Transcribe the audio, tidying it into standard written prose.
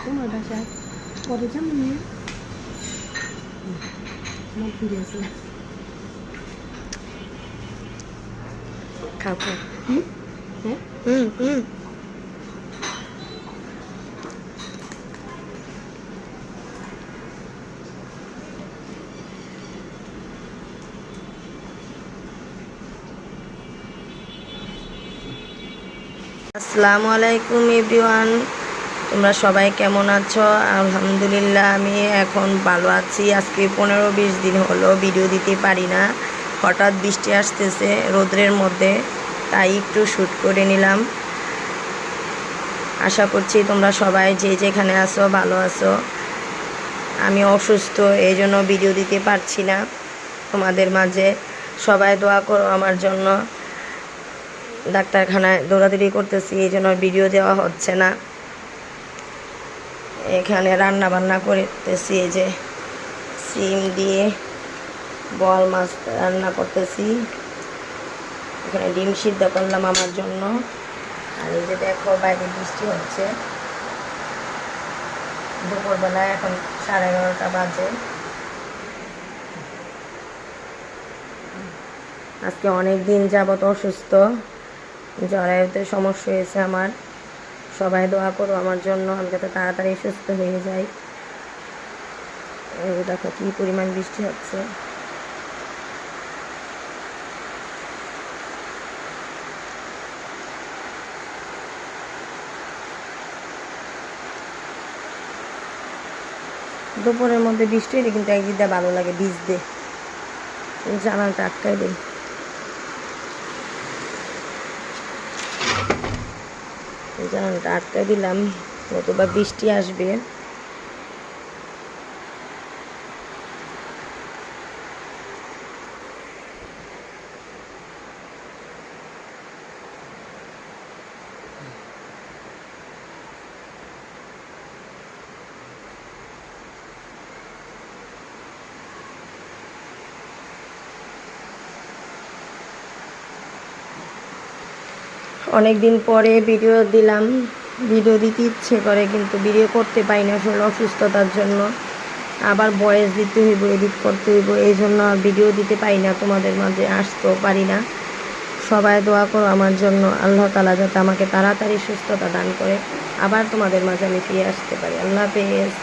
তোমার বাসায় পরে যাবো নিয়ে আমার ফিরে আসে খাও খাও। হ্যাঁ আসসালামু আলাইকুম এভরিওয়ান, তোমরা সবাই কেমন আছো? আলহামদুলিল্লাহ আমি এখন ভালো আছি। আজকে 15-20 দিন হলো ভিডিও দিতে পারি না, হঠাৎ বৃষ্টি আসতেছে রোদ্রের মধ্যে, তাই একটু শ্যুট করে নিলাম। আশা করছি তোমরা সবাই যে যেখানে আছো ভালো আছো। আমি অসুস্থ, এই জন্য ভিডিও দিতে পারছি না তোমাদের মাঝে। সবাই দোয়া করো আমার জন্য। ডাক্তারখানায় দৌড়াদৌড়ি করতেছি, এই জন্য ভিডিও দেওয়া হচ্ছে না। এখানে রান্না বান্না করতেছি, এই যে সিম দিয়ে বল মাছ রান্না করতেছি। এখানে ডিম সিদ্ধ করলাম আমার জন্য। আর এই যে দেখো বাইরে বৃষ্টি হচ্ছে দুপুরবেলায়, এখন 11:30 বাজে। আজকে অনেক দিন যাবত অসুস্থ, জরায়ুতে সমস্যা হয়েছে আমার। সবাই দোয়া করো আমার জন্য, আমি যাতে তাড়াতাড়ি সুস্থ হয়ে যাই। এই দেখো কী পরিমাণ বৃষ্টি হচ্ছে। দুপুরের মধ্যে বৃষ্টি হলে কিন্তু একদিকটা ভালো লাগে, ভিজতে। জানালাটা আটকাই দেয়। জানালাটা আটকাই দিলাম, নতুবা বৃষ্টি আসবে। অনেক দিন পরে ভিডিও দিলাম, ভিডিও দিতে ইচ্ছে করে কিন্তু ভিডিও করতে পারি না আসলে অসুস্থতার জন্য। আবার ভয়েস দিতে হইব, এডিট করতে হইব, এই জন্য আর ভিডিও দিতে পারি না, তোমাদের মাঝে আসতেও পারি না। সবাই দোয়া করো আমার জন্য, আল্লাহ তাআলা যাতে আমাকে তাড়াতাড়ি সুস্থতা দান করে আবার তোমাদের মাঝে আমি ফিরে আসতে পারি। আল্লাহ হাফেজ।